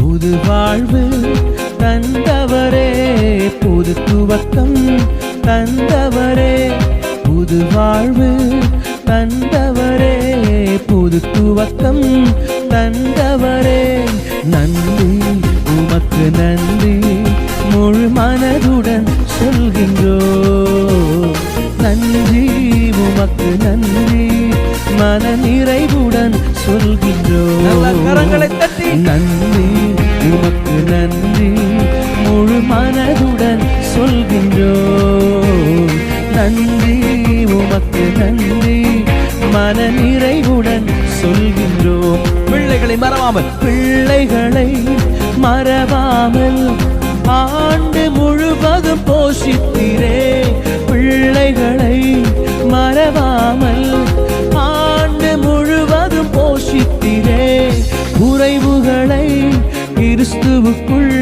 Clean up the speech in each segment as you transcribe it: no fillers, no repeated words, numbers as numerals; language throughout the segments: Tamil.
புது வாழ்வு தந்தவரே, புது துவக்கம் தந்தவரே, புது வாழ்வு தந்தவரே, புது துவக்கம் தந்தவரே. நன்றி உமக்கு நன்றி, முழு மனதுடன் சொல்கின்றோ. நன்றி உமக்கு நன்றி, மன நிறைவுடன் சொல்கின்றோ. கரங்களை தட்டி நன்றி உமக்கு நன்றி, முழு மனதுடன் சொல்கின்றோ. நன்றி உமக்கு நன்றி, மன நிறைவுடன் சொல்கின்றோம். பிள்ளைகளை மறவாமல், பிள்ளைகளை மறவாமல் ஆண்டு முழுவதும் போஷித்தீரே. பிள்ளைகளை மறவாமல் ஆண்டு முழுவதும் போஷித்தீரே. குறைவுகளை கிறிஸ்துவுக்குள்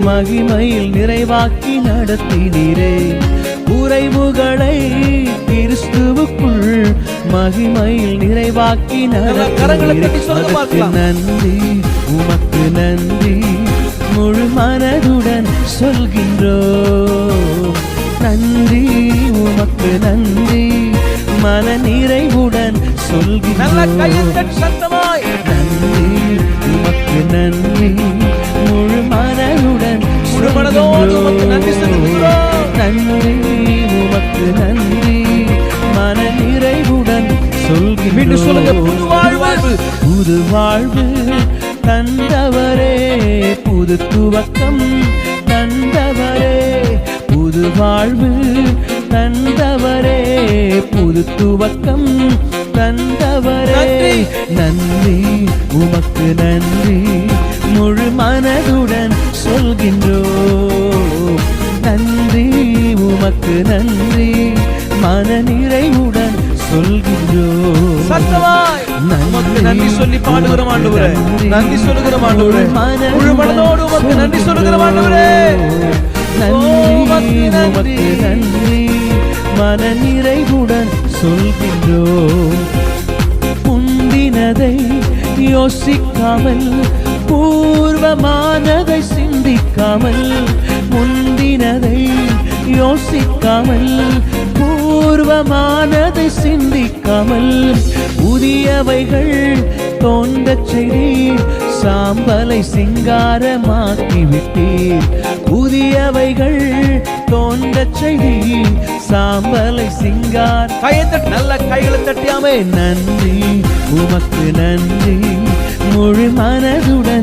மகிமையில் நிறைவாக்கி நடத்தினீரே. குறைவுகளை கிறிஸ்துவுக்குள் மகிமையில் நிறைவாக்கி நடத்தினீரே. நன்றி உமக்கு நன்றி, முழு மனதுடன் சொல்கின்றோ. நன்றி உமக்கு நன்றி, மன நிறைவுடன் சொல்கின்றோம். நன்றி உமக்கு நன்றி, முழு மனதுடன் நன்றி உமக்கு நன்றி, மன நிறைவுடன் சொல்கின்றோம். புது வாழ்வு தந்தவரே, புது துவக்கம் தந்தவரே, புது வாழ்வு தந்தவரே, புது துவக்கம் தந்தவரே. நன்றி உமக்கு நன்றி, முழு மனதுடன் சொல்கின்றோ. நன்றி உமக்கு நன்றி, மன நிறைவுடன் சொல்கின்றோ. நன்றி சொல்லி பாடுகிறோம் ஆண்டவரே, நன்றி சொல்லுகிறோம் ஆண்டவரே, முழு மனதோடு உமக்கு நன்றி சொல்லுகிறோம் ஆண்டவரே. நன்றி உமக்கு நன்றி, மன நிறைவுடன் சொல்கின்றோ. முந்தினதை யோசிக்காமல், பூர்வமானதை சிந்திக்காமல், முந்தினதை யோசிக்காமல், பூர்வமானதை சிந்திக்காமல், புதியவைகள் தோன்றச் செய்தீர், சாம்பலை சிங்காரமாக்கி விட்டீர். புதியவைகள் தோன்றச் செய்தீர், சாம்பலை சிங்கார். நல்ல கைகளை தட்டியாமே. நன்றி உமக்கு நன்றி, முழு மனதுடன்